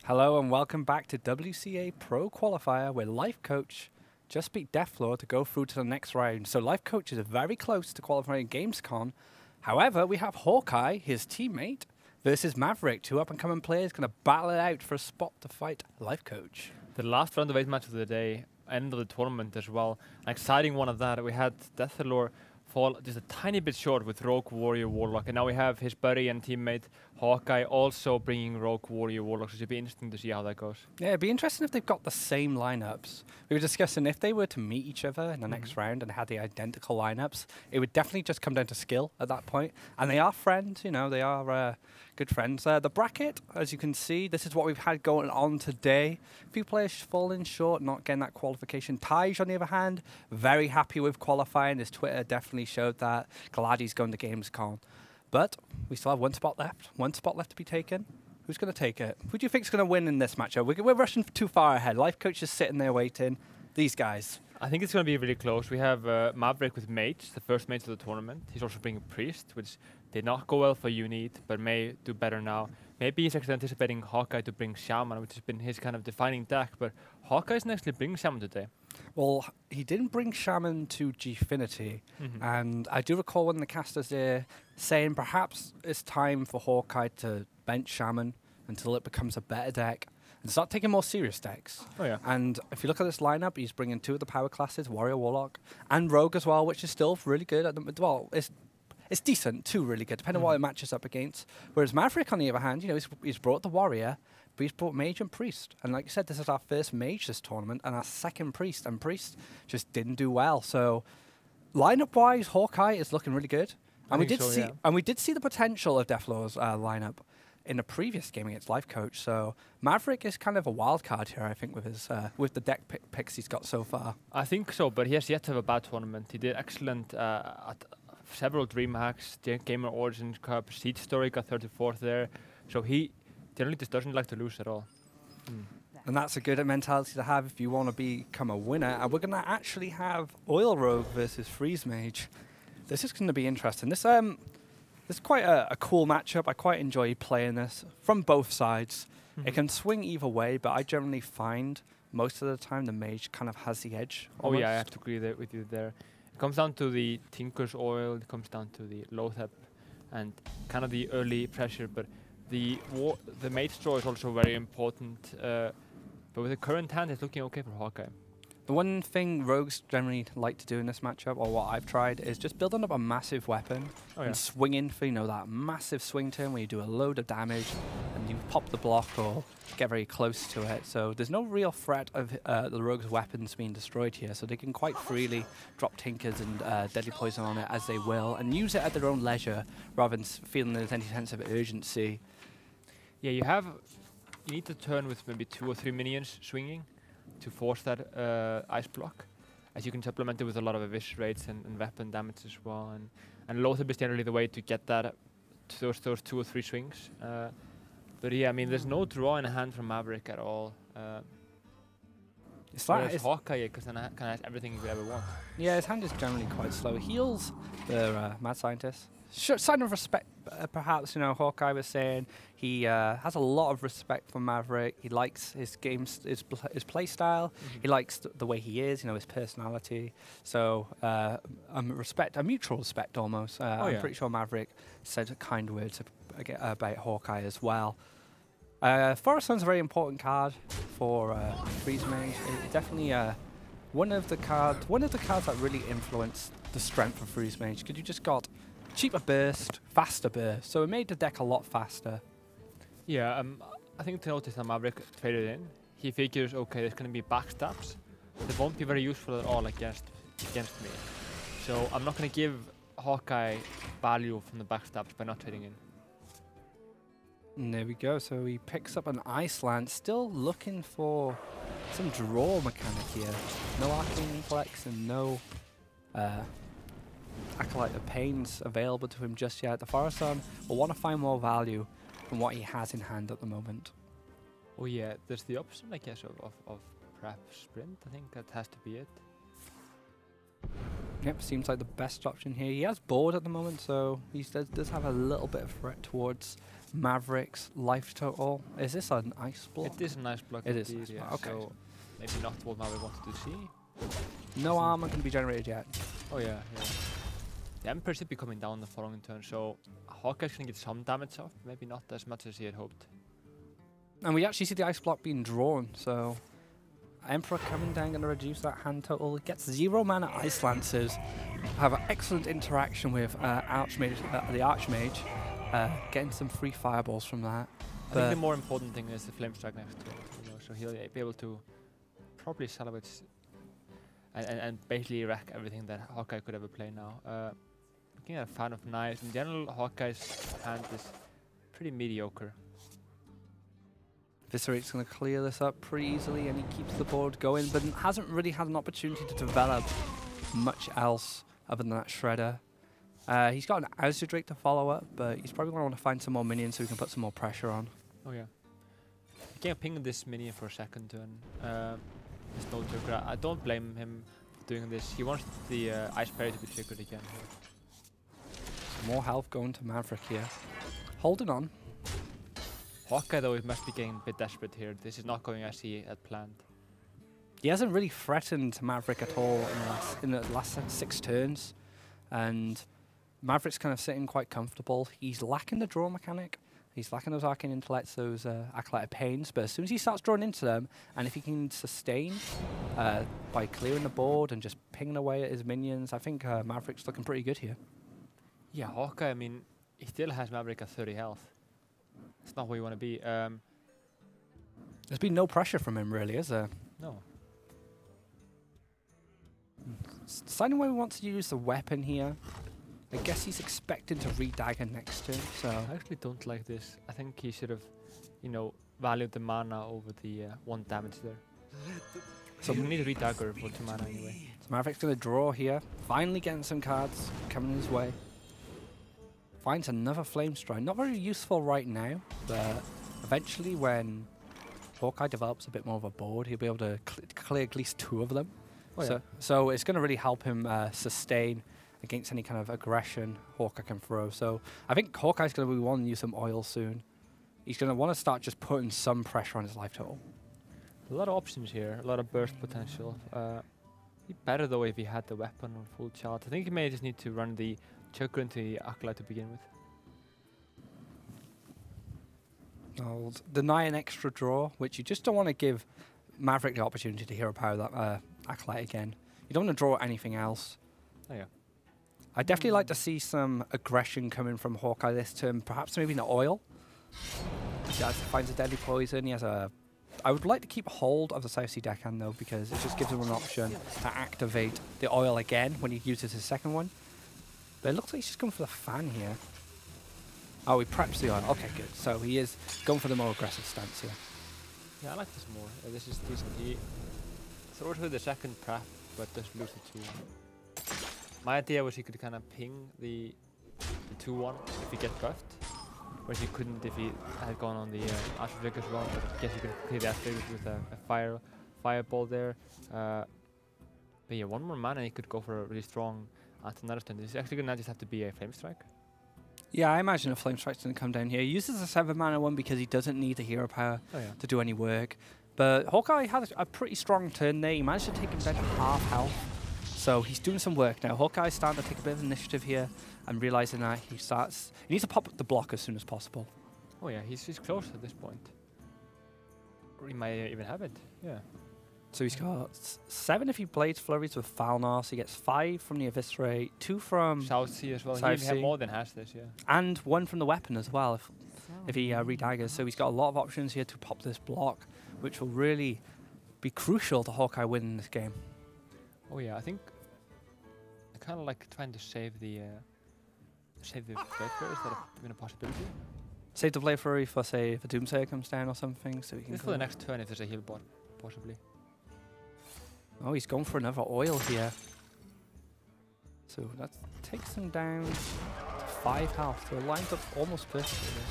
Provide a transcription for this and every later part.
Hello and welcome back to WCA Pro Qualifier, where Life Coach just beat Deathfloor to go through to the next round. So Life Coach is very close to qualifying Gamescom. However, we have Hawkeye, his teammate, versus Maverick, two up-and-coming players going to battle it out for a spot to fight Life Coach. The last round of 8 match of the day, end of the tournament as well. An exciting one of that. We had Deathfloor fall just a tiny bit short with Rogue Warrior Warlock, and now we have his buddy and teammate Hawkeye also bringing Rogue Warrior Warlock, so it should be interesting to see how that goes. Yeah, it'd be interesting if they've got the same lineups. We were discussing if they were to meet each other in the next round and had the identical lineups, it would definitely just come down to skill at that point. And they are friends, you know, they are good friends. The bracket, as you can see, this is what we've had going on today. A few players falling short, not getting that qualification. Taj, on the other hand, very happy with qualifying. His Twitter definitely showed that. Glad he's going to Gamescom. But we still have one spot left to be taken. Who's going to take it? Who do you think is going to win in this matchup? We're rushing too far ahead. Life Coach is sitting there waiting. These guys. I think it's going to be really close. We have Maverick with Mage, the first Mage of the tournament. He's also bringing Priest, which did not go well for Unit, but may do better now. Maybe he's actually anticipating Hawkeye to bring Shaman, which has been his kind of defining deck, but Hawkeye isn't actually bringing Shaman today. Well, he didn't bring Shaman to Gfinity, and I do recall one of the casters there saying perhaps it's time for Hawkeye to bench Shaman until it becomes a better deck and start taking more serious decks. Oh yeah. And if you look at this lineup, he's bringing two of the power classes, Warrior Warlock, and Rogue as well, which is still really good. Well, it's decent, too really good, depending on what it matches up against. Whereas Maverick, on the other hand, you know, he's brought the Warrior, but he's brought Mage and Priest. And like you said, this is our first Mage this tournament and our second Priest, and Priest just didn't do well. So lineup-wise, Hawkeye is looking really good. And we did see the potential of Deathfloor's lineup in the previous game against Life Coach. So Maverick is kind of a wild card here, I think, with his with the deck picks he's got so far. I think so, but he has yet to have a bad tournament. He did excellent at several DreamHacks, Gamer Origins Cup, Siege Story got 34th there. So he generally just doesn't like to lose at all. And that's a good mentality to have if you want to become a winner. And we're going to actually have Oil Rogue versus Freeze Mage. This is going to be interesting. This is quite a cool matchup. I quite enjoy playing this from both sides. It can swing either way, but I generally find most of the time the Mage kind of has the edge. Oh yeah, I have to agree with you there. It comes down to the Tinker's Oil, it comes down to the Lothep, and kind of the early pressure, but the Mage draw is also very important. But with the current hand, it's looking okay for Hawkeye. The one thing rogues generally like to do in this matchup, or what I've tried, is just building up a massive weapon and swinging for, you know, that massive swing turn where you do a load of damage and you pop the block or get very close to it. So there's no real threat of the rogues' weapons being destroyed here, so they can quite freely drop Tinkers and Deadly Poison on it as they will and use it at their own leisure rather than feeling there's any sense of urgency. Yeah, you need to turn with maybe 2 or 3 minions swinging to force that ice block, as you can supplement it with a lot of eviscerates and weapon damage as well. And Lothep is generally the way to get that to those 2 or 3 swings. But yeah, I mean, there's no draw in hand from Maverick at all. It's Hawkeye, because then kind of has everything you ever want. Yeah, his hand is generally quite slow. Heals the Mad Scientist. Sign of respect, perhaps, you know, Hawkeye was saying he has a lot of respect for Maverick. He likes his play style. He likes the way he is, you know, his personality. So a mutual respect almost. I'm pretty sure Maverick said kind words about Hawkeye as well. Forest Sun's a very important card for Freeze Mage. It's definitely one of the cards that really influenced the strength of Freeze Mage, because you just got cheaper burst, faster burst, so it made the deck a lot faster. Yeah, I think to notice that Maverick traded in. He figures, okay, there's going to be backstabs. They won't be very useful at all against me. So I'm not going to give Hawkeye value from the backstabs by not trading in. And there we go, so he picks up an Iceland, still looking for some draw mechanic here. No Arcane Reflex and no Acolyte of Pains available to him just yet. The Forest Sun will want to find more value from what he has in hand at the moment. Oh yeah, there's the option, I guess, of perhaps Sprint. I think that has to be it. Yep, seems like the best option here. He has board at the moment, so he does have a little bit of threat towards Maverick's life total. Is this an ice block? It is an ice block. It is. Yeah. Okay. So maybe not what Maverick wanted to see. No armor can be generated yet. Oh yeah. The Emperor should be coming down the following turn, so Hawkeye's gonna get some damage off, maybe not as much as he had hoped. And we actually see the ice block being drawn, so Emperor coming down, going to reduce that hand total. Gets 0 mana Ice Lancers. Have an excellent interaction with Archmage, the Archmage, getting some free fireballs from that. I think the more important thing is the Flame Strike next to it, so he'll be able to probably salvage and basically wreck everything that Hawkeye could ever play now. Looking at a fan of knives, in general, Hawkeye's hand is pretty mediocre. Viscerate's going to clear this up pretty easily, and he keeps the board going, but hasn't really had an opportunity to develop much else other than that Shredder. He's got an Azure Drake to follow up, but he's probably going to want to find some more minions so he can put some more pressure on. Oh yeah. He can ping this minion for a second turn. There's no trigger. I don't blame him for doing this. He wants the Ice Parry to be triggered again. More health going to Maverick here. Holding on. Hawkeye, though, he must be getting a bit desperate here. This is not going as he had planned. He hasn't really threatened Maverick at all in the last 6 turns. And Maverick's kind of sitting quite comfortable. He's lacking the draw mechanic. He's lacking those arcane intellects, those acolyte pains. But as soon as he starts drawing into them, and if he can sustain by clearing the board and just pinging away at his minions, I think Maverick's looking pretty good here. Yeah, Hawkeye, I mean, he still has Maverick at 30 health. It's not where you want to be. There's been no pressure from him, really, is there? No. Deciding where we want to use the weapon here. I guess he's expecting to re-dagger next turn, so... I actually don't like this. I think he should have, valued the mana over the 1 damage there. So we need a re-dagger for 2 mana anyway. So Maverick's going to draw here. Finally getting some cards coming his way. Finds another Flame Strike. Not very useful right now, but eventually when Hawkeye develops a bit more of a board, he'll be able to clear at least 2 of them. Oh, so it's going to really help him sustain against any kind of aggression Hawkeye can throw. So I think Hawkeye's going to be wanting to use some oil soon. He's going to want to start just putting some pressure on his life total. A lot of options here, a lot of burst potential. Be better though if he had the weapon on full charge. I think he may just need to run the Choker into the Acolyte to begin with. I'll deny an extra draw, which you just don't want to give Maverick the opportunity to hero power that Acolyte again. You don't want to draw anything else. Oh yeah. I'd definitely like to see some aggression coming from Hawkeye this turn, perhaps maybe the oil. He finds a deadly poison. He has a... I would like to keep hold of the South Sea deckhand though, because it just gives him an option to activate the oil again when he uses his second one. But it looks like he's just going for the fan here. Oh, he preps the oil. Okay, good. So he is going for the more aggressive stance here. Yeah, I like this more. This is decent. He throws with the second prep, but does lose the 2-1. My idea was he could kind of ping the 2-1 if he gets buffed, whereas he couldn't if he had gone on the Archmage as well. But I guess you could clear the Archmage with a fireball there. But yeah, 1 more mana he could go for a really strong another turn. This is actually going to just have to be a Flame Strike. Yeah, I imagine a Flame Strike's going to come down here. He uses a 7 mana one because he doesn't need the hero power to do any work. But Hawkeye had a pretty strong turn there. He managed to take him down to half health. So he's doing some work now. Hawkeye's starting to take a bit of initiative here and realizing that he needs to pop up the block as soon as possible. Oh yeah, he's close at this point. Or he might even have it, yeah. So he's got 7 if he Blades Flurries with Falnar, so he gets 5 from the Eviscerate, 2 from South Sea as well. South He have more than has this, yeah. And 1 from the weapon as well if he redaggers. So he's got a lot of options here to pop this block, which will really be crucial to Hawkeye winning this game. Oh yeah, I think I kind of like trying to save the Blade Flurry. Is that even a possibility? Save the Blade Flurry for, say, if a Doomsayer comes down or something, so he can. This for the next turn if there's a heal bot, possibly. Oh, he's going for another oil here. So that takes him down to 5 health. So it lines up almost perfectly.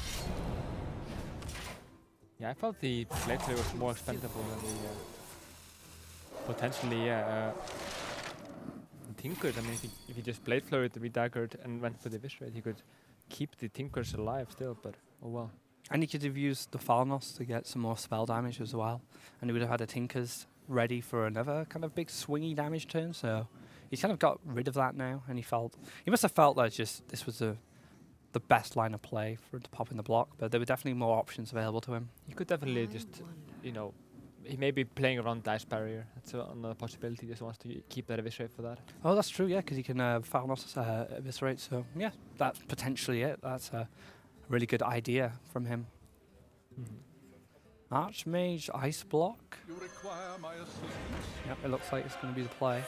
Yeah, I felt the Blade Flurry was more expendable than the potentially Tinkers, I mean, if he just Blade Flurried, redaggered, and went for the Eviscerate, he could keep the Tinkers alive still, but oh well. And he could have used the Thalnos to get some more spell damage as well. And he would have had a Tinkers ready for another kind of big swingy damage turn. So he's kind of got rid of that now. And he must have felt that this was the best line of play for him to pop in the block. But there were definitely more options available to him. He could definitely just, you know, he may be playing around Dice Barrier. That's another possibility. He just wants to keep that Eviscerate for that. Oh, that's true, yeah, because he can Thalnos Eviscerate. So yeah, that's potentially it. That's a really good idea from him. Archmage Ice Block. Yep, it looks like it's going to be the play.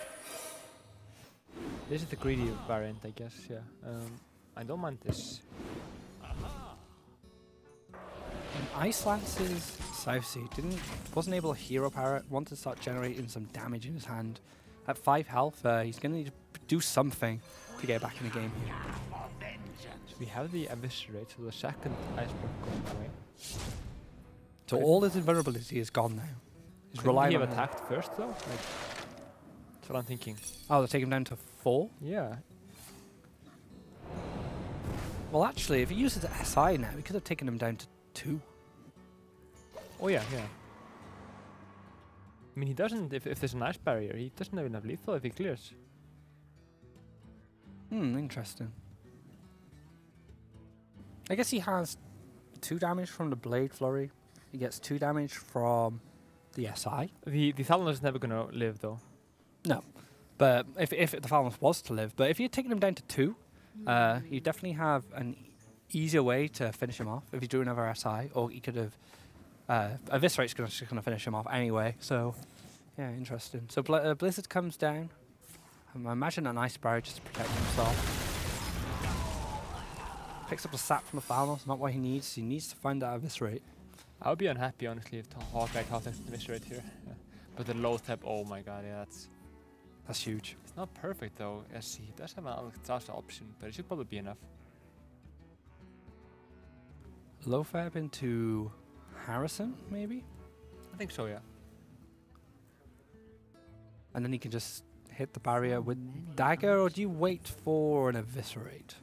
This is the greedy variant, I guess, yeah. I don't mind this. Ice Lance's South Sea wasn't able to hero power it, wanted to start generating some damage in his hand. At 5 health, he's going to need to do something to get back in the game here. So we have the Eviscerate, so the second Ice Block going away. So all his invulnerability is gone now. He's relying on on attacked first though? Like, that's what I'm thinking. Oh, they take him down to 4? Yeah. Well, actually, if he uses SI now, he could have taken him down to 2. Oh yeah, yeah. I mean, he doesn't, if there's an Ice Barrier, he doesn't even have lethal if he clears. Interesting. I guess he has 2 damage from the Blade Flurry. He gets 2 damage from the SI. The Thalnos is never going to live though. No. But if the Thalnos was to live, but if you had taken him down to 2, you definitely have an easier way to finish him off if you do another SI, or he could have Eviscerate's just going to finish him off anyway. So, yeah, interesting. So Blizzard comes down. I imagine an Ice Barrier just to protect himself. Picks up the sap from the Thalnos, not what he needs. He needs to find that Eviscerate. I would be unhappy, honestly, if Hawkeye caught an Eviscerate here. Yeah. But the low step, oh my god, yeah, that's huge. It's not perfect though, as he does have an Alexstrasza option, but it should probably be enough. Low fab into Harrison, maybe? I think so, yeah. And then he can just hit the barrier with dagger, or do you wait for an Eviscerate?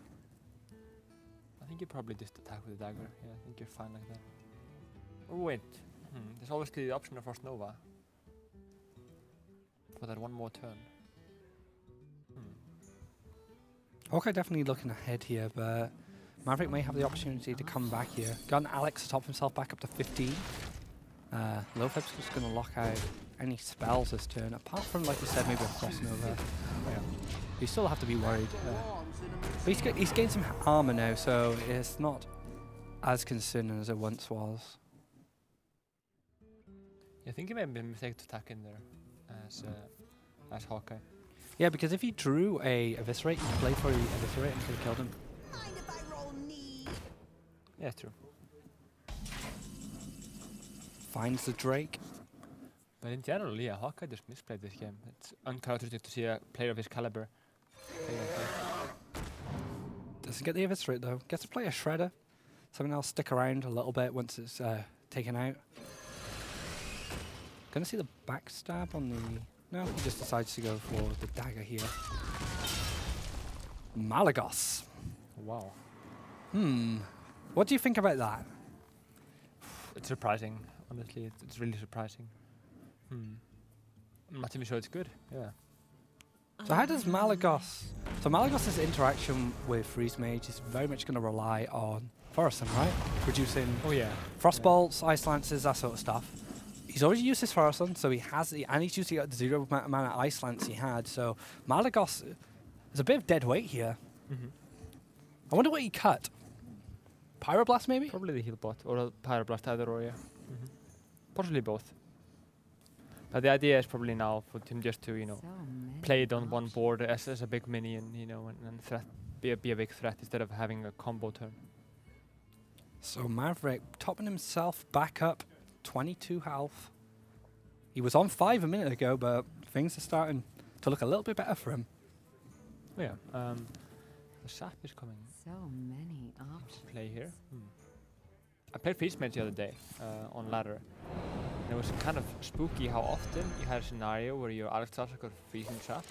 I think you probably just attack with the dagger. Yeah, I think you're fine like that. Oh wait, there's obviously the option of Frost Nova. For that one more turn. Hawkeye definitely looking ahead here, but Maverick may have the opportunity to come back here. Got an Alex to top himself back up to 15. Lofeb's just going to lock out any spells this turn, apart from, like you said, maybe a Frost Nova. Yeah. You still have to be worried. But he's gained some armor now, so it's not as concerning as it once was. I think it may have been a mistake to attack in there as Hawkeye. Yeah, because if he drew a Eviscerate, he played for the Eviscerate and could have killed him. Yeah, true. Finds the Drake. But in general, yeah, Hawkeye just misplayed this game. It's uncharacteristic to see a player of his caliber play like that. Doesn't get the Eviscerate though. Gets to play a Shredder. Something else stick around a little bit once it's taken out. Gonna see the backstab on the... No, he just decides to go for the dagger here. Malagos. Wow. What do you think about that? It's surprising, honestly. It's really surprising. I'm not even sure it's good. Yeah. So how does Malagos... So Malagos' interaction with Freeze Mage is very much going to rely on Forreston, right? Producing Frost Bolts, Ice Lances, that sort of stuff. He's already used his Forreston, so he has the... And he's used the 0 amount of Ice Lance he had, so Malagos is a bit of dead weight here. I wonder what he cut. Pyroblast, maybe? Probably the heal bot, or a Pyroblast, either or, yeah. Possibly both. But the idea is probably now for him just to, you know, play it on one board as a big minion, you know, and be a big threat instead of having a combo turn. So Maverick topping himself back up, 22 health. He was on 5 a minute ago, but things are starting to look a little bit better for him. Oh yeah, the sap is coming. So many options. Play here. I played Freeze Mage the other day on ladder. And it was kind of spooky how often you had a scenario where your Alexstrasza got freezing trap,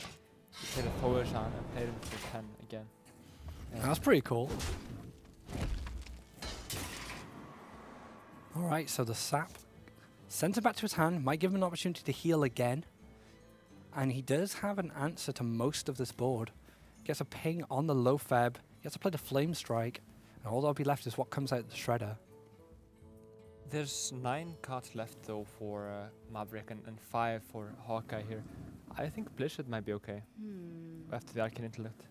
He played a forward on and played him for 10 again. That's pretty cool. Alright, so the sap sends it back to his hand, might give him an opportunity to heal again. And he does have an answer to most of this board. Gets a ping on the low feb, gets to play the flame strike, and all that'll be left is what comes out the shredder. There's 9 cards left though for Maverick and 5 for Hawkeye here. I think Blizzard might be okay after the Arcane Intellect.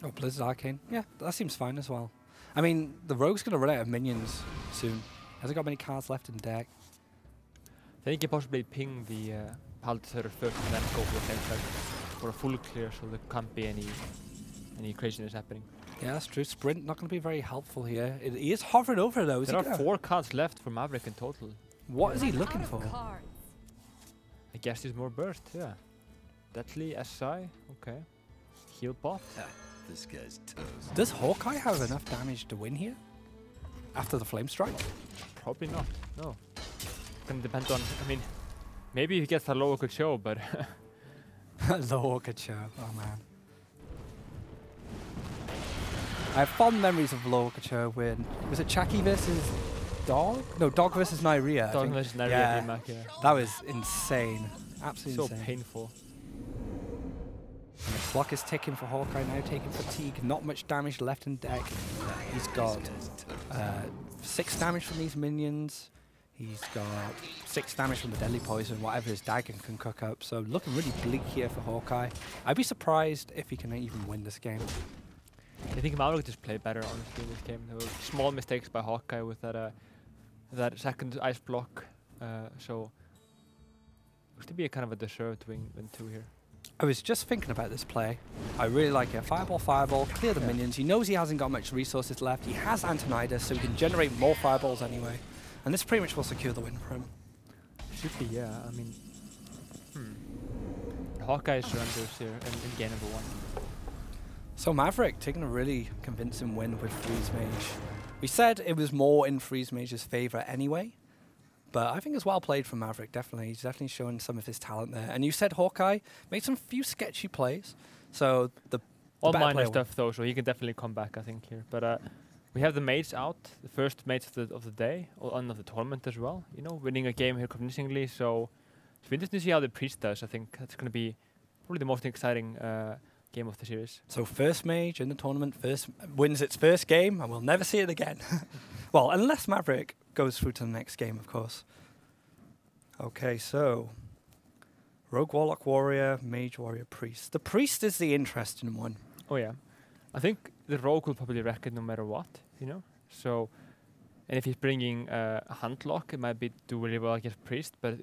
Oh, Blizzard Arcane. Yeah, that seems fine as well. I mean, the Rogue's going to run out of minions soon. Hasn't got many cards left in deck. Then he can possibly ping the Palter first and then go for the flame strike for a full clear, so there can't be any craziness happening. Yeah, that's true. Sprint not going to be very helpful here. He is hovering over though. There are 4 cards left for Maverick in total. What is he looking for? I guess there's more burst, yeah. Deadly, SI, okay. Heal pot. This guy's toast. Does Hawkeye have enough damage to win here? After the flame strike? Probably not, no. Gonna depend on, I mean, maybe he gets a lower good show, but... The Hawkeye show, oh man. I have fond memories of Lokacho when, was it Chucky versus Dog? No, Dog versus Nyria. Dog versus Nyria, yeah. yeah. That was insane. Absolutely so insane. Painful. And the clock is ticking for Hawkeye now, taking fatigue. Not much damage left in deck. He's got 6 damage from these minions. He's got 6 damage from the deadly poison, whatever his dagger can cook up. So looking really bleak here for Hawkeye. I'd be surprised if he can even win this game. I think Maverick just played better, honestly, in this game. There were small mistakes by Hawkeye with that second ice block. So it looks to be a kind of a deserved win 2 here. I was just thinking about this play. I really like it. Fireball, clear the minions. He knows he hasn't got much resources left. He has Antonidas, so he can generate more fireballs anyway. And this pretty much will secure the win for him. Should be, yeah. I mean, Hawkeye surrenders here in game number 1. So Maverick taking a really convincing win with Freeze Mage. We said it was more in Freeze Mage's favour anyway, but I think it's well played from Maverick, definitely. He's definitely showing some of his talent there. And you said Hawkeye made some few sketchy plays, so the all minor stuff though, so he can definitely come back, I think, here. But we have the mates out, the first mates of the day, or of the tournament as well. You know, winning a game here convincingly, so it's interesting to see how the Priest does. I think that's going to be probably the most exciting game of the series. So first mage in the tournament, wins its first game, and we'll never see it again. Well, unless Maverick goes through to the next game, of course. Okay, so Rogue, Warlock, Warrior, Mage, Warrior, Priest. The Priest is the interesting one. Oh yeah, I think the Rogue will probably wreck it no matter what, you know. So, and if he's bringing a Handlock, it might be do really well against Priest. But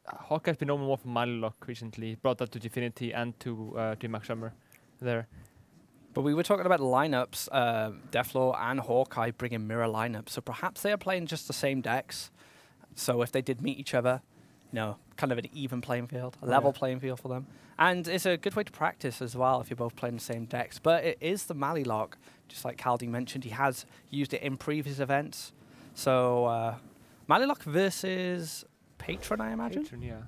Hawkeye's been known more for Malilock recently. He brought that to Divinity and to DreamHack Summer. There. But we were talking about the lineups, Deathlord and Hawkeye bringing mirror lineups, so perhaps they are playing just the same decks. So if they did meet each other, you know, kind of an even playing field, a level playing field for them. And it's a good way to practice as well if you're both playing the same decks. But it is the Malilock, just like Kaldi mentioned. He has used it in previous events. So Malilock versus Patron, I imagine? Patron, yeah.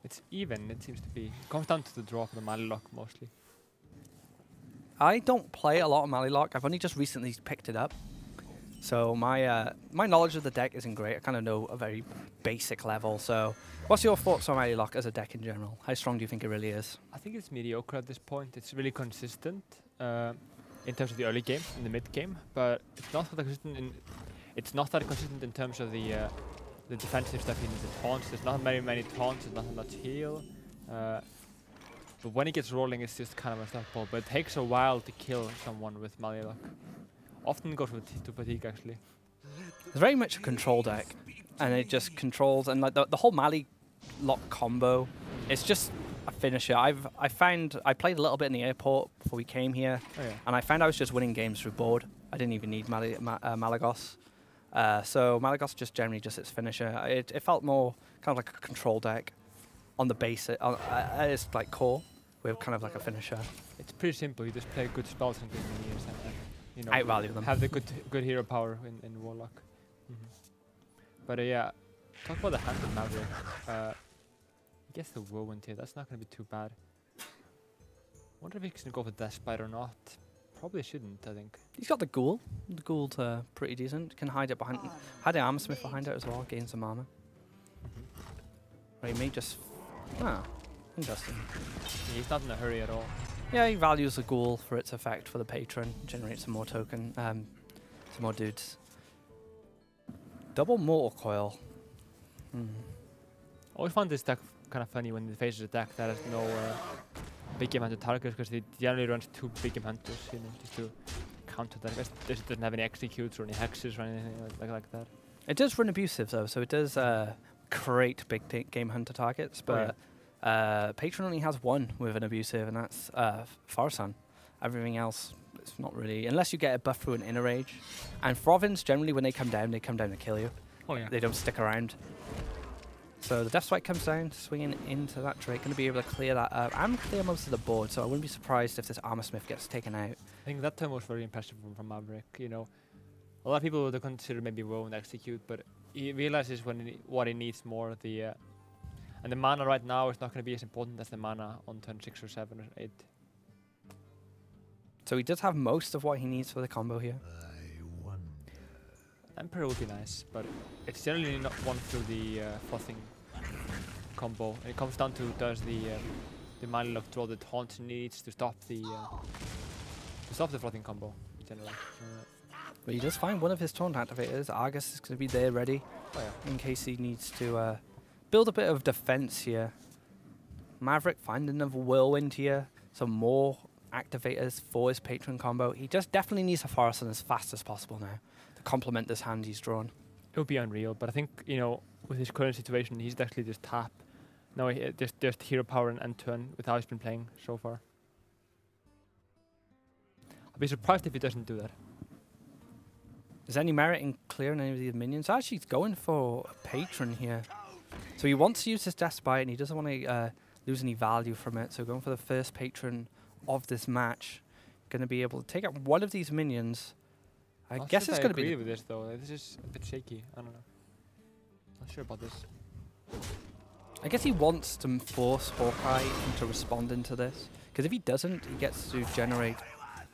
It's even, it seems to be. It comes down to the draw for the Malilock mostly. I don't play a lot of Malilock. I've only just recently picked it up. So my my knowledge of the deck isn't great. I kind of know a very basic level. So what's your thoughts on Malilock as a deck in general? How strong do you think it really is? I think it's mediocre at this point. It's really consistent in terms of the early game, in the mid game, but it's not that consistent in terms of the defensive stuff in the taunts. There's not many taunts. There's not much heal. But when it gets rolling, it's just kind of unstoppable. But it takes a while to kill someone with Malilock. Often goes to fatigue, actually. It's very much a control deck, and it just controls, and like the whole Malilock combo, it's just a finisher. I played a little bit in the airport before we came here, and I found I was just winning games through board. I didn't even need Malagos. So Malagos just generally just its finisher. It felt more kind of like a control deck on the base, at its like core, with kind of like a finisher. It's pretty simple. You just play good spells and good minions, and you know, outvalue them. Have the good hero power in Warlock. But yeah, talk about the hand of Maverick. He gets the Whirlwind here. That's not going to be too bad. Wonder if he's going to go for Deathbite or not. Probably shouldn't, I think. He's got the Ghoul. The Ghoul's pretty decent. Can hide it behind. Hide the Armorsmith behind it as well. Gain some armor. Or he may just. Ah, interesting. Yeah, he's not in a hurry at all. Yeah, he values the Ghoul for its effect for the patron. Generate some more token. Some more dudes. Double Mortal Coil. I always find this deck kind of funny when it faces a deck that has no big game hunter targets, because it generally runs 2 big game hunters, you know, just to counter that. I guess it doesn't have any executes or any hexes or anything like that. It does run abusive though, so it does create big game hunter targets, but patron only has one with an abusive, and that's Farsan. Everything else, it's not really, unless you get a buff through an inner rage. And Frovins, generally when they come down to kill you. Oh yeah. They don't stick around. So the Death Strike comes down, swinging into that Drake, going to be able to clear that up and clear most of the board, so I wouldn't be surprised if this Armorsmith gets taken out. I think that turn was very impressive from Maverick, you know. A lot of people would consider maybe Row and Execute, but he realizes what he needs more. And the mana right now is not going to be as important as the mana on turn 6 or 7 or 8. So he does have most of what he needs for the combo here. Emperor would be nice, but it's generally not one through the frothing combo. And it comes down to, does the Manilock draw the taunt he needs to stop the frothing combo generally. But he does find one of his taunt activators. Argus is going to be there ready in case he needs to build a bit of defense here. Maverick find another Whirlwind here, some more activators for his patron combo. He just definitely needs a Farson as fast as possible now to complement this hand he's drawn. It would be unreal, but I think, you know, with his current situation, he's actually just tap. No, just hero power and end turn with how he's been playing so far. I'd be surprised if he doesn't do that. Is there any merit in clearing any of these minions? Actually, he's going for a patron here. So he wants to use his Death Spite and he doesn't want to lose any value from it. So going for the first patron of this match. Going to be able to take out one of these minions. I guess it's going to be... I agree with this though. This is a bit shaky. I don't know. Not sure about this. I guess he wants to force Hawkeye into responding to this. Because if he doesn't, he gets to generate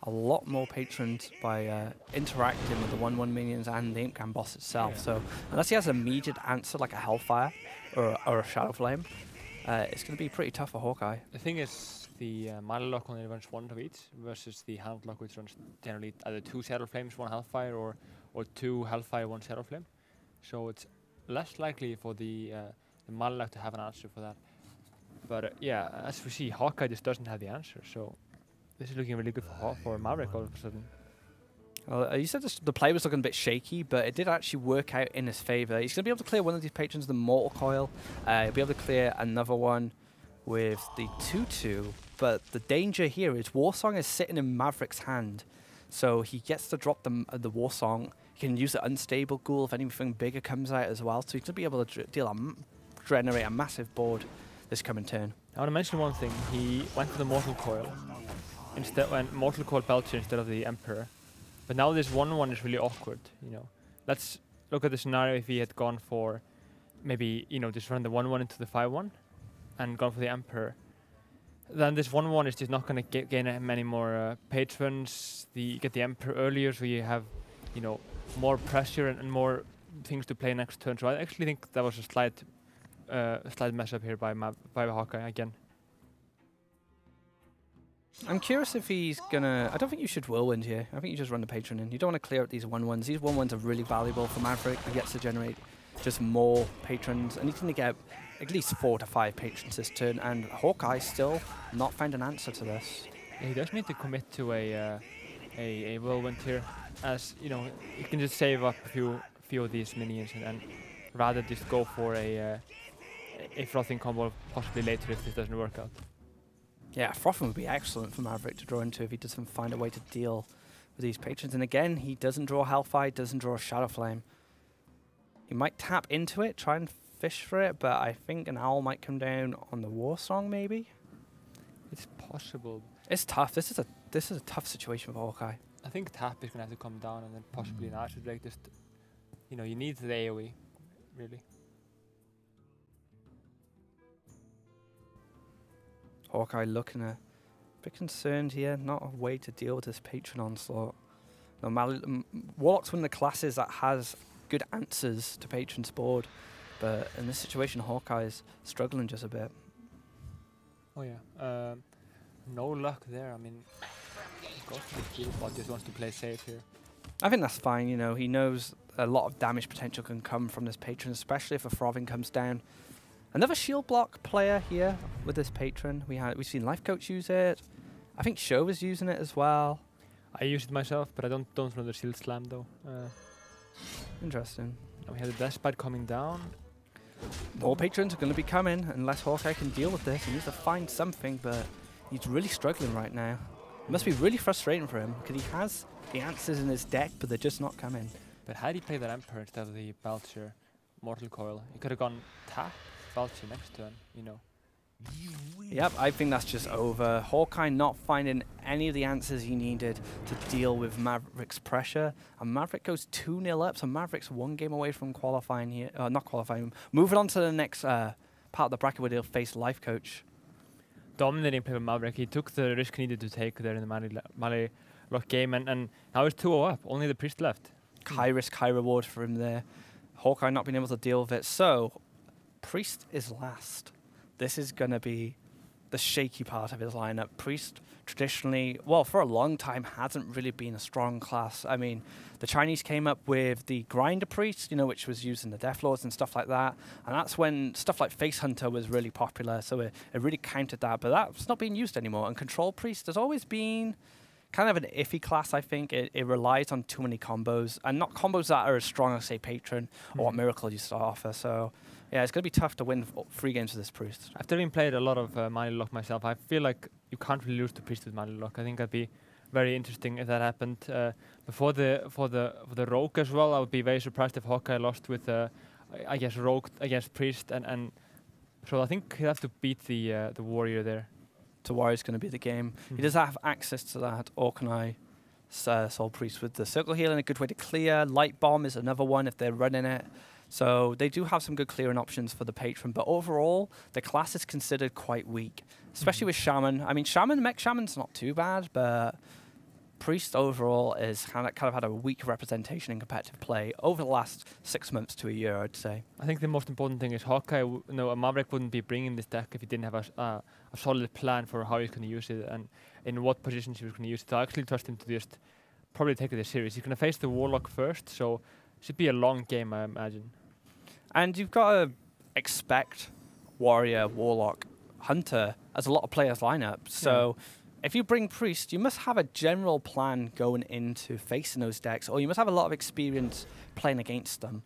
a lot more patrons by interacting with the 1/1 minions and the Imp Gang boss itself. Yeah. So unless he has an immediate answer like a Hellfire or a Shadow Flame, it's going to be pretty tough for Hawkeye. The thing is, the Manilock only runs 1 of each versus the Handlock, which runs generally either 2 Shadow Flames, 1 Hellfire, or 2 Hellfire, 1 Shadow Flame. So it's less likely for the Manilock to have an answer for that. But yeah, as we see, Hawkeye just doesn't have the answer. So this is looking really good for Maverick all of a sudden. Well, you said the play was looking a bit shaky, but it did actually work out in his favor. He's going to be able to clear one of these patrons, the Mortal Coil. He'll be able to clear another one with the 2/2. But the danger here is Warsong is sitting in Maverick's hand. So he gets to drop the Warsong. He can use the Unstable Ghoul if anything bigger comes out as well. So he's going to be able to generate a massive board this coming turn. I want to mention one thing. He went for the Mortal Coil. Mortal Coil Belcher instead of the Emperor. But now this 1/1 is really awkward, you know. Let's look at the scenario if he had gone for maybe, you know, just run the 1/1 into the 5/1 and gone for the Emperor. Then this 1/1 is just not going to gain many more patrons. You get the Emperor earlier, so you have, you know, more pressure and more things to play next turn. So I actually think that was a slight mess up here by Hawkeye again. I'm curious if he's gonna... I don't think you should Whirlwind here. I think you just run the patron in. You don't want to clear out these 1/1s. These 1/1s are really valuable for Maverick. He gets to generate just more patrons, and he's going to get at least 4 to 5 patrons this turn, and Hawkeye still not found an answer to this. Yeah, he does need to commit to a Whirlwind here, as, you know, he can just save up a few of these minions and rather just go for a Frothing combo possibly later if this doesn't work out. Yeah, Frothing would be excellent for Maverick to draw into if he doesn't find a way to deal with these patrons. And again, he doesn't draw Hellfire, doesn't draw Shadow Flame. He might tap into it, try and fish for it, but I think an Owl might come down on the Warsong maybe. It's possible. It's tough. This is a tough situation for Hawkeye. I think tap is gonna have to come down and then possibly an Archer Drake. Just, you know, you need the AoE, really. Hawkeye looking a bit concerned here. Not a way to deal with this patron onslaught. No, Warlock's one of the classes that has good answers to patron's board, but in this situation, Hawkeye is struggling just a bit. Oh yeah, no luck there. I mean, goes for the kill, but just wants to play safe here. I think that's fine. You know, he knows a lot of damage potential can come from this patron, especially if a Frothing comes down. Another shield block player here with this patron. We've seen Life Coach use it. I think Show was using it as well. I use it myself, but I don't run the shield slam though. Interesting. Now we have the Despite coming down. More patrons are going to be coming unless Hawkeye can deal with this. He needs to find something, but he's really struggling right now. It must be really frustrating for him because he has the answers in his deck, but they're just not coming. But had he played that Emperor instead of the Belcher Mortal Coil, he could have gone tap Belcher next turn, you know. Yep, I think that's just over. Hawkeye not finding any of the answers he needed to deal with Maverick's pressure. And Maverick goes 2-0 up, so Maverick's one game away from qualifying here. Not qualifying, moving on to the next part of the bracket where they'll face Life Coach. Dominating play with Maverick. He took the risk he needed to take there in the Mali Lock game, and now it's 2-0 up. Only the Priest left. High risk, high reward for him there. Hawkeye not being able to deal with it. So, Priest is last. This is going to be the shaky part of his lineup. Priest traditionally, well, for a long time, hasn't really been a strong class. I mean, the Chinese came up with the Grinder Priest, you know, which was used in the Death Lords and stuff like that. And that's when stuff like Face Hunter was really popular. So it really countered that. But that's not being used anymore. And Control Priest has always been kind of an iffy class, I think. It relies on too many combos. And not combos that are as strong as, say, Patron or what Miracle used to offer. So yeah, it's going to be tough to win 3 games with this Priest. After having played a lot of Mali Lock myself, I feel like you can't really lose to Priest with Mali Lock. I think that'd be very interesting if that happened. For the Rogue as well, I would be very surprised if Hawkeye lost with, I guess, Rogue against Priest. And so I think he'll have to beat the Warrior there. So Warrior's going to be the game. He does have access to that Orkanai Soul Priest with the Circle Healing, a good way to clear. Light Bomb is another one if they're running it. So they do have some good clearing options for the Patron, but overall, the class is considered quite weak, especially with Shaman. I mean, Mech Shaman's not too bad, but Priest overall is kind of had a weak representation in competitive play over the last 6 months to a year, I'd say. I think the most important thing is Hawkeye, a Maverick wouldn't be bringing this deck if he didn't have a solid plan for how he's going to use it and in what positions he was going to use it. So I actually trust him to just probably take it serious. He's going to face the Warlock first, so should be a long game, I imagine. And you've got to expect Warrior, Warlock, Hunter as a lot of players' lineup. So if you bring Priest, you must have a general plan going into facing those decks, or you must have a lot of experience playing against them.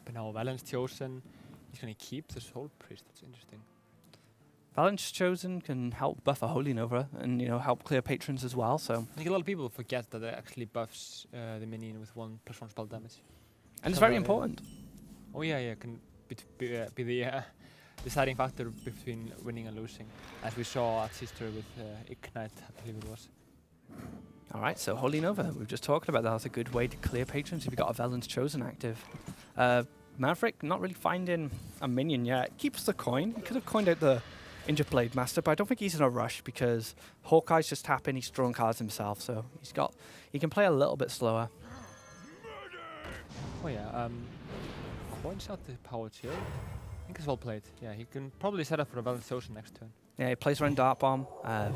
But now Valen's chosen. He's going to keep the Soul Priest. That's interesting. Valence Chosen can help buff a Holy Nova and, you know, help clear patrons as well. So I think a lot of people forget that it actually buffs the minion with 1+1 spell damage. and it's very important. Oh yeah, can be the deciding factor between winning and losing, as we saw at Sister with Ignite, I believe it was. All right, so Holy Nova, we've just talked about that. That's a good way to clear patrons if you've got a Velen's Chosen active. Maverick not really finding a minion yet. Keeps the coin. He could have coined out the Injured Blade Master, but I don't think he's in a rush because Hawkeye's just tapping. He's drawing cards himself, so he can play a little bit slower. Oh yeah, coins out the power chill. I think it's well played. Yeah, he can probably set up for a Velen's Chosen next turn. Yeah, he plays around Dart Bomb,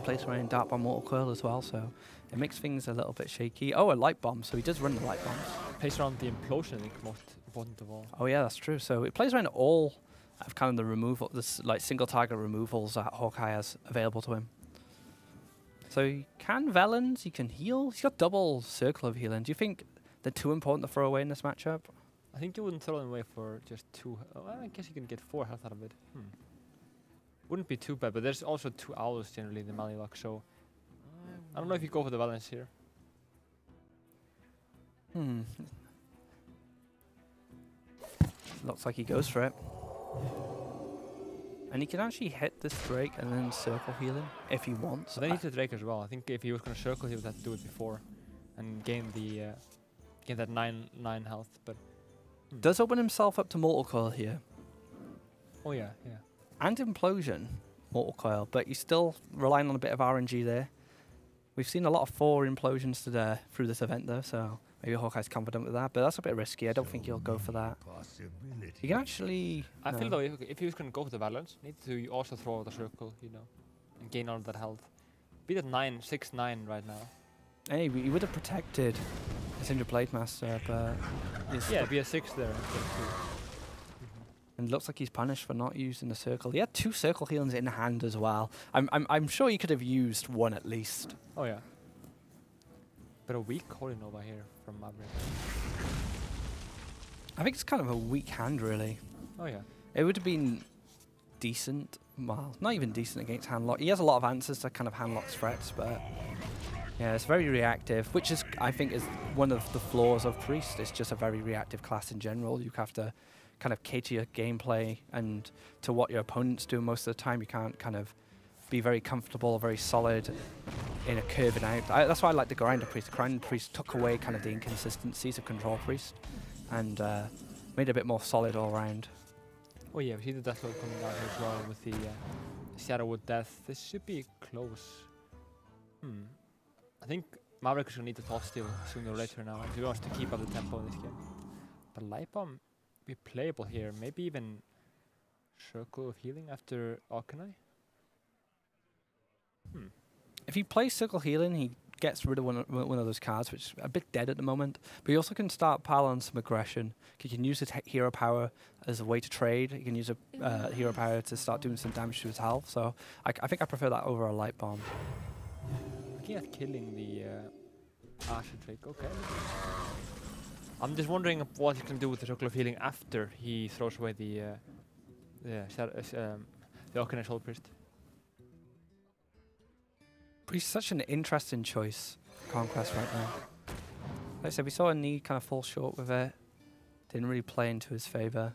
plays around Dart Bomb Mortal Coil as well, so it makes things a little bit shaky. Oh, a Light Bomb, so he does run the Light Bombs. Plays around the Implosion, I think, most important of all. Oh yeah, that's true. So it plays around all of kind of the removal, this like single target removals that Hawkeye has available to him. So he can Velen's, he can heal. He's got double circle of healing. Do you think they're too important to throw away in this matchup? I think you wouldn't throw them away for just 2. Well, I guess you can get 4 health out of it. Wouldn't be too bad, but there's also 2 owls generally in the Mali Lock, so I don't know if you go for the Valence here. Looks like he goes for it. And he can actually hit this Drake and then circle healing if he wants. So then he's a Drake as well. I think if he was going to circle, he would have to do it before and gain the gain that 9 health. But does open himself up to Mortal Coil here. Oh yeah. and Implosion Mortal Coil, but you're still relying on a bit of RNG there. We've seen a lot of 4 Implosions today through this event though, so maybe Hawkeye's confident with that, but that's a bit risky. I don't think he'll go for that. You can actually... I feel though, if he was going to go for the Valorant, need to also throw the circle, you know, and gain all of that health. Beat at 6-9 right now. Hey, he would have protected his Injured Blade Master, but... Yeah, be a 6 there instead of 2. And it looks like he's punished for not using the circle. He had 2 circle healings in hand as well. I'm sure he could have used 1 at least. Oh yeah. But a weak Holy Nova here from Maverick. I think it's kind of a weak hand, really. Oh yeah. It would have been decent. Well, not even decent against handlock. He has a lot of answers to kind of handlock threats, but yeah, it's very reactive, which is, I think, is one of the flaws of Priest. It's just a very reactive class in general. You have to kind of cater your gameplay and to what your opponents do most of the time. You can't kind of be very comfortable, very solid in a curving out. That's why I like the Grinder Priest. The Grinder Priest took away kind of the inconsistencies of Control Priest and made it a bit more solid all around. Oh yeah, we see the Deathloop coming down here as well with the Shadowwood Death. This should be close. I think Maverick is going to need to top steal sooner or later now if he wants to keep up the tempo in this game. But Light Bomb be playable here. Maybe even Circle of Healing after Arcanine. If he plays Circle Healing, he gets rid of one of those cards, which is a bit dead at the moment. But he also can start piling some aggression. He can use his hero power as a way to trade. He can use a hero power to start doing some damage to his health. So I think I prefer that over a Light Bomb. Looking at killing the Asher Drake, okay. I'm just wondering what he can do with the Circle of Healing after he throws away the Arcanine Soul Priest. Priest is such an interesting choice, Conquest, right now. Like I said, we saw a knee kind of fall short with it. Didn't really play into his favour.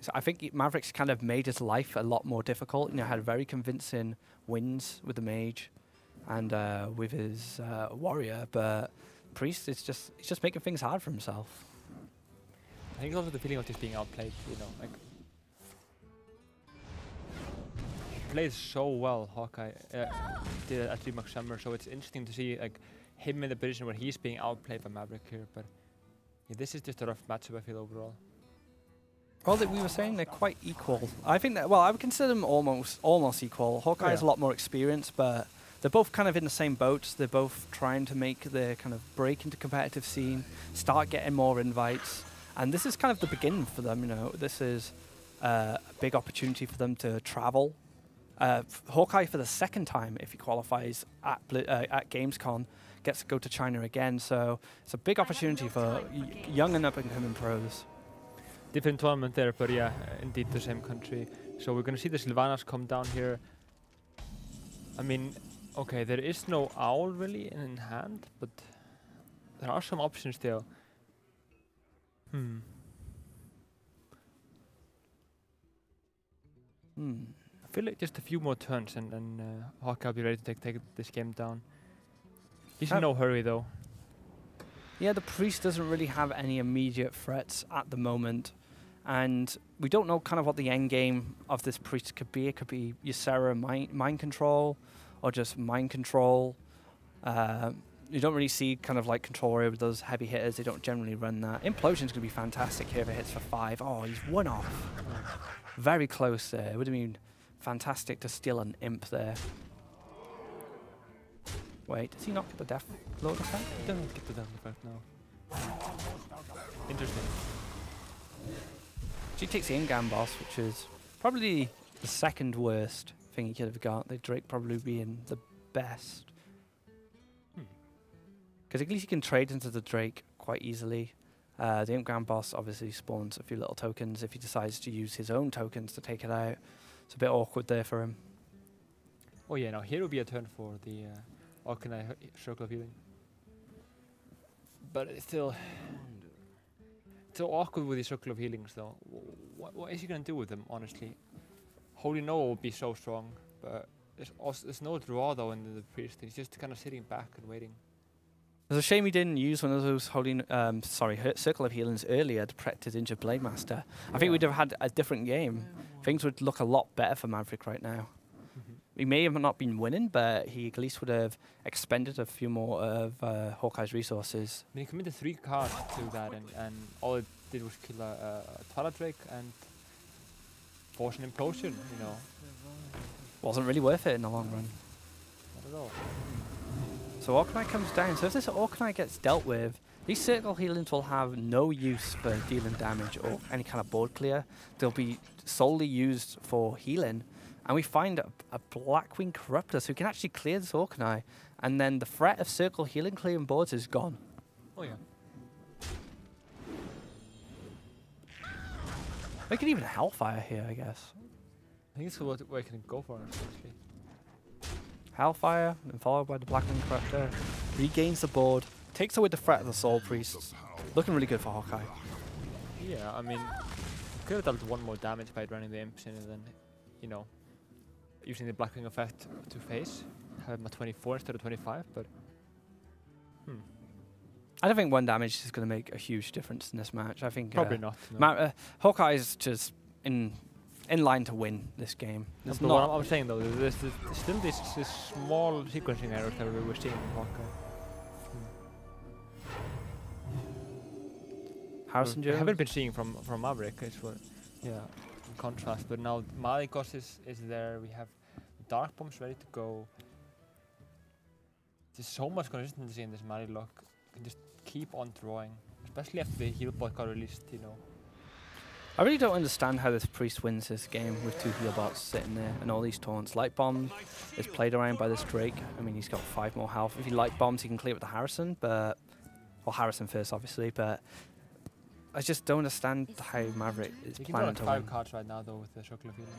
So I think Maverick's kind of made his life a lot more difficult. You know, had very convincing wins with the Mage and with his Warrior, but Priest is he's just making things hard for himself. I think also the feeling of just being outplayed, you know, like plays so well Hawkeye did at DreamHack Summer, so it's interesting to see like him in the position where he's being outplayed by Maverick here, but yeah, this is just a rough matchup I feel overall. Well, we were saying they're quite equal. I think that, well, I would consider them almost equal. Hawkeye has a lot more experience, but they're both kind of in the same boat. They're both trying to make their kind of break into competitive scene, start getting more invites, and this is kind of the beginning for them. You know, this is a big opportunity for them to travel. Hawkeye, for the second time, if he qualifies at Gamescom, gets to go to China again. So it's a big opportunity for young and up-and-coming pros. Different tournament there, but yeah, indeed the same country. So we're going to see the Sylvanas come down here. I mean, okay, there is no Owl really in hand, but there are some options still. I feel like just a few more turns and Hawkeye will be ready to take this game down. He's in no hurry though. Yeah, the Priest doesn't really have any immediate threats at the moment. And we don't know kind of what the end game of this Priest could be. It could be Ysera mind control or just mind control. You don't really see kind of like control over those heavy hitters. They don't generally run that. Implosion's going to be fantastic here if it hits for 5. Oh, he's one off. Very close there. It would have been fantastic to steal an imp there. Wait, does he not get the Death Lord effect? He doesn't get the Death effect now. Interesting. She takes the in-game boss, which is probably the second worst thing he could have got. The Drake probably being the best. Because at least he can trade into the Drake quite easily. The in-game boss obviously spawns a few little tokens if he decides to use his own tokens to take it out. It's a bit awkward there for him. Oh yeah, now here will be a turn for the Arcanine Circle of Healing. But it's still awkward with the Circle of Healings though. What is he going to do with them, honestly? Holy Nova will be so strong, but there's no draw though in the Priest. He's just kind of sitting back and waiting. It's a shame he didn't use one of those circle of healings earlier to protect his injured Blade Master. I think we'd have had a different game. Things would look a lot better for Maverick right now. He may have not been winning, but he at least would have expended a few more of Hawkeye's resources. I mean, he committed 3 cards to that, and all it did was kill a Twilight Drake and force an implosion, you know. Wasn't really worth it in the long run. Not at all. So Orkney comes down. So if this Orkney gets dealt with, these circle healings will have no use for dealing damage or any kind of board clear. They'll be solely used for healing. And we find a Blackwing Corruptor, so we can actually clear this Orkney. And then the threat of circle healing clearing boards is gone. Oh yeah. We can even Hellfire here, I guess. I think it's what we can go for, actually. Hellfire, and followed by the Blackwing Corruptor. Regains the board, takes away the threat of the Soul Priests. Looking really good for Hawkeye. Yeah, I mean, could have dealt 1 more damage by running the Imps in and then, you know, using the Blackwing effect to face. Have him at 24 instead of 25, but... I don't think 1 damage is going to make a huge difference in this match. I think Probably not. No. Hawkeye is just in line to win this game. But what I'm saying though, there's still this small sequencing errors that we were seeing in Hawkeye. Harrison Jones? I haven't been seeing from Maverick, it's what, yeah, in contrast. But now Maligos is there, we have Dark Bombs ready to go. There's so much consistency in this Maligos. You can just keep on drawing, especially after the heal bot got released, you know. I really don't understand how this Priest wins this game with 2 heal bots sitting there and all these taunts. Light Bomb is played around by this Drake. I mean, he's got 5 more health. If he Light Bombs, he can clear with the Harrison, but... Well, Harrison first, obviously, but... I just don't understand how Maverick is planning to win. 5 cards right now, though, with the Chocolate Healing.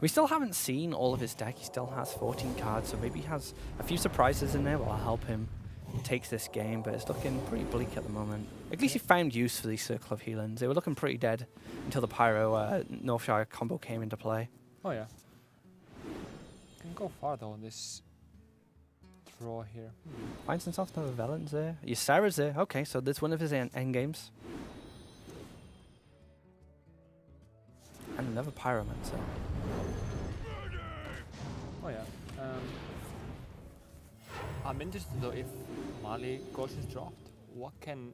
We still haven't seen all of his deck. He still has 14 cards, so maybe he has a few surprises in there that will help him take this game, but it's looking pretty bleak at the moment. At least he found use for these Circle of Healings. They were looking pretty dead until the Pyro Northshire combo came into play. Oh yeah. Can go far though on this draw here. Finds himself another Velen's there. Ysera's there. Okay, so that's one of his end games. And another Pyromancer. Oh yeah. I'm interested though if Maligos is dropped. What can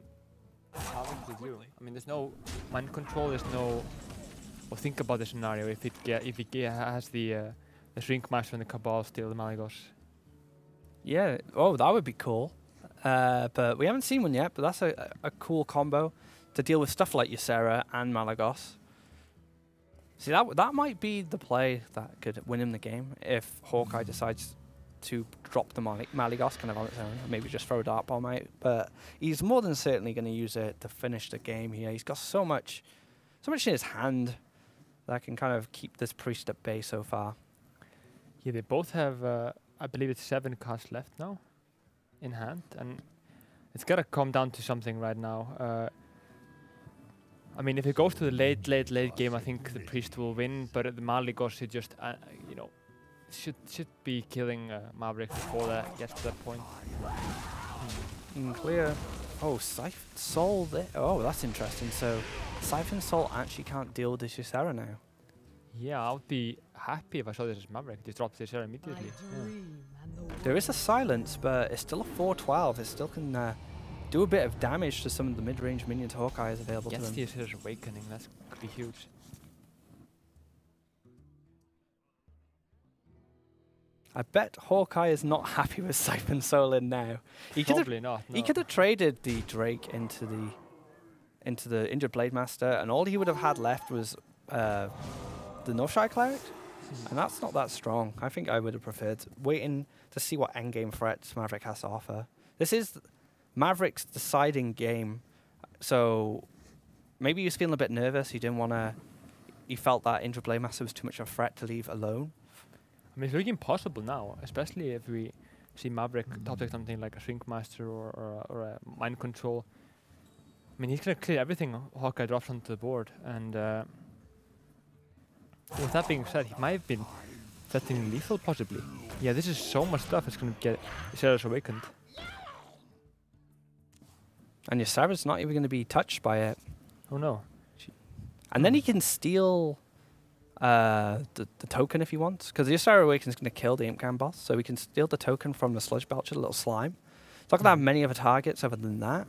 Maverick do? I mean, there's no mind control. There's no. Well, think about the scenario if it has the Shrink Master and the Cabal steal the Maligos. Yeah. Oh, that would be cool. But we haven't seen one yet. But that's a cool combo to deal with stuff like Ysera and Maligos. See, that might be the play that could win him the game if Hawkeye decides to drop the Maligos kind of on its own, or maybe just throw a Dark Bomb out. But he's more than certainly going to use it to finish the game here. He's got so much in his hand that can kind of keep this Priest at bay so far. Yeah, they both have, I believe it's 7 cards left now in hand, and it's got to come down to something right now. I mean, if it goes to the late game, I think the Priest will win, but the Maligos should just, you know, should be killing Maverick before that gets to that point. Clear. Oh, Siphon Soul there. Oh, that's interesting. So, Siphon Soul actually can't deal with this Ysera now. Yeah, I would be happy if I saw this as Maverick. Just drop the Ysera immediately. Yeah. There is a silence, but it's still a 4-12. It still can do a bit of damage to some of the mid-range minions Hawkeye is available to them. Gets the Ysera's Awakening. That could be huge. I bet Hawkeye is not happy with Siphon Soul in now. Probably not. No. He could have traded the Drake into the injured Blade Master, and all he would have had left was the Northshire Cleric, and that's not that strong. I think I would have preferred waiting to see what endgame threats Maverick has to offer. This is Maverick's deciding game, so maybe he was feeling a bit nervous. He didn't want to. He felt that injured Blade Master was too much of a threat to leave alone. I mean, it's looking impossible now, especially if we see Maverick top deck something like a Shrink Master or a Mind Control. I mean, he's going to clear everything Hawkeye drops onto the board. And with that being said, he might have been Setting lethal possibly. Yeah, this is so much stuff. It's gonna get Ysera's awakened. And Ysera's not even going to be touched by it. Oh no. And then he can steal the token if he wants, because the Ysera Awaken's going to kill the Imp Gang boss, so we can steal the token from the Sludge Belcher, the little slime. It's not going to have many other targets other than that.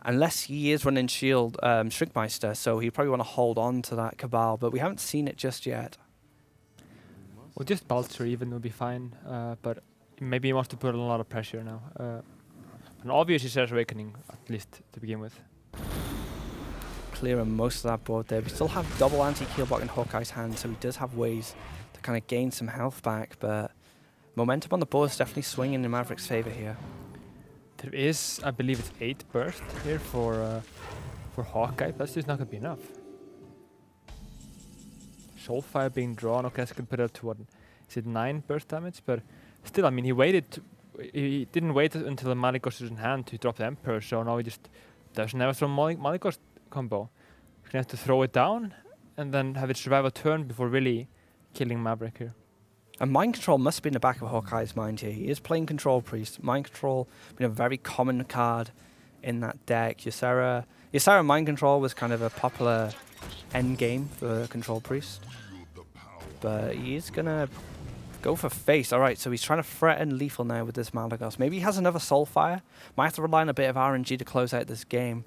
Unless he is running Shield Shrinkmeister, so he'd probably want to hold on to that Cabal, but we haven't seen it just yet. Well, just Belcher even will be fine, but maybe he wants to put a lot of pressure now. An obvious Ysera's Awakening, at least to begin with. Clearing most of that board there. We still have double anti-kill block in Hawkeye's hand, so he does have ways to kind of gain some health back, but momentum on the board is definitely swinging in Maverick's favor here. There is, I believe it's 8 burst here for Hawkeye. That's just not going to be enough. Soulfire being drawn, okay, that's going to put it up to what? Is it 9 burst damage? But still, I mean, he didn't wait until the Malicos was in hand to drop the Emperor, so now he just doesn't have a strong Malicos combo. He's going to have to throw it down and then have it survive a turn before really killing Maverick here. And Mind Control must be in the back of Hawkeye's mind here. He is playing Control Priest. Mind Control being a very common card in that deck. Ysera Mind Control was kind of a popular end game for Control Priest. But he is going to go for face. Alright, so he's trying to threaten lethal now with this Malagos. Maybe he has another Soulfire. Might have to rely on a bit of RNG to close out this game.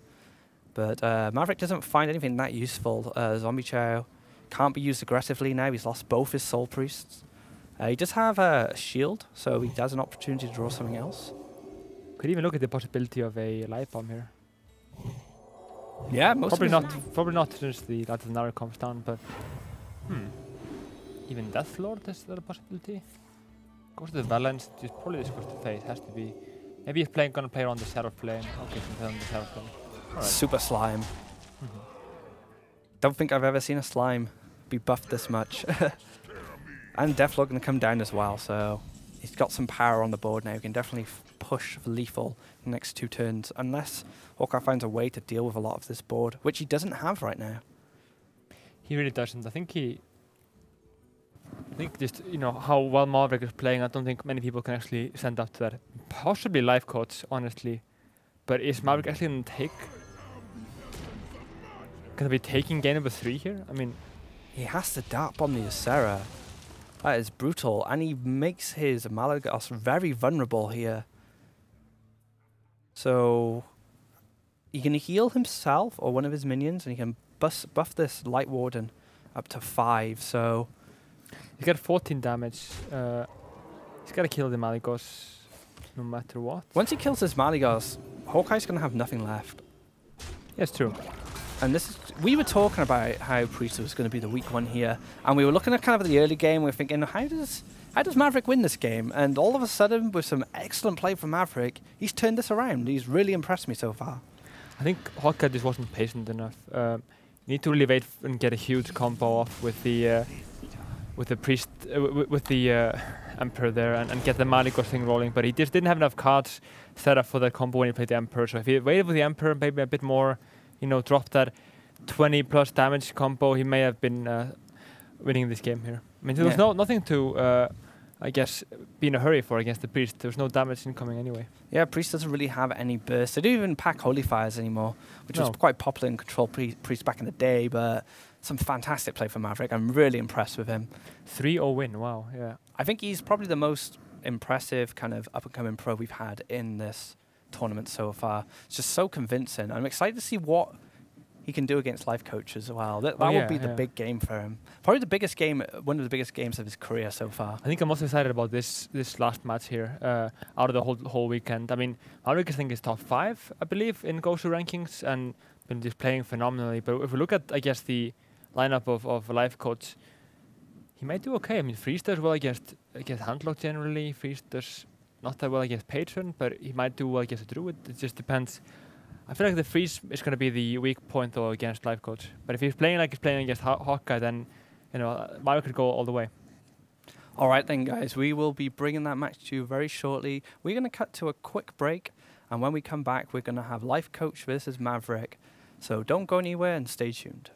But Maverick doesn't find anything that useful. Zombie Chow can't be used aggressively now. He's lost both his Soul Priests. He does have a shield, so he has an opportunity to draw something else. Could even look at the possibility of a Light Bomb here. Yeah, probably not since the Latinara comes down, but even Death Lord, is that a possibility? Goes to the balance, just probably this goes to face, has to be. Maybe he's gonna play around the Shadow Flame. Okay, so on the Shadow Flame. Right. Super Slime. Don't think I've ever seen a slime be buffed this much. And Deathlord going to come down as well, so he's got some power on the board now. He can definitely push for lethal the next 2 turns, unless Hawkeye finds a way to deal with a lot of this board, which he doesn't have right now. He really doesn't. I think just, you know, how well Maverick is playing, I don't think many people can actually stand up to that. Possibly Life Coach, honestly. But is Maverick actually going to be taking game number 3 here? I mean, he has to Dark Bomb the Ysera. That is brutal, and he makes his Malagos very vulnerable here. So he can heal himself or one of his minions, and he can buff this Light Warden up to 5. So he's got 14 damage. He's got to kill the Malagos no matter what. Once he kills this Malagos, Hawkeye's going to have nothing left. Yeah, it's true. And this is, we were talking about how Priest was going to be the weak one here, and we were looking at kind of the early game. We were thinking, how does Maverick win this game? And all of a sudden, with some excellent play from Maverick, he's turned this around. He's really impressed me so far. I think Hawkeye just wasn't patient enough. You need to really wait and get a huge combo off with the Priest, with the Emperor there, and get the Malicos thing rolling. But he just didn't have enough cards set up for that combo when he played the Emperor. So if he waited with the Emperor, maybe a bit more, you know, drop that 20+ damage combo, he may have been winning this game here. I mean, there was nothing to, I guess, be in a hurry for against the Priest. There was no damage incoming anyway. Yeah, Priest doesn't really have any burst. They don't even pack Holy Fires anymore, which was quite popular in Control Priest back in the day, but some fantastic play for Maverick. I'm really impressed with him. 3-0 win, wow, yeah. I think he's probably the most impressive kind of up-and-coming pro we've had in this tournament so far. It's just so convincing. I'm excited to see what he can do against Life Coach as well. That would be the big game for him. Probably the biggest game, one of the biggest games of his career so far. I think I'm most excited about this last match here, out of the whole weekend. I mean, Maverick I think is top 5, I believe, in Gosu rankings, and been just playing phenomenally. But if we look at, I guess, the lineup of Life Coach, he might do okay. I mean, Freeze does well against Handlock generally. Freeze does not that well against Patron, but he might do well against a Druid. It just depends. I feel like the Freeze is going to be the weak point though against Life Coach. But if he's playing like he's playing against Hawkeye, then, you know, Mario could go all the way. All right then, guys. We will be bringing that match to you very shortly. We're going to cut to a quick break, and when we come back, we're going to have Life Coach versus Maverick. So don't go anywhere and stay tuned.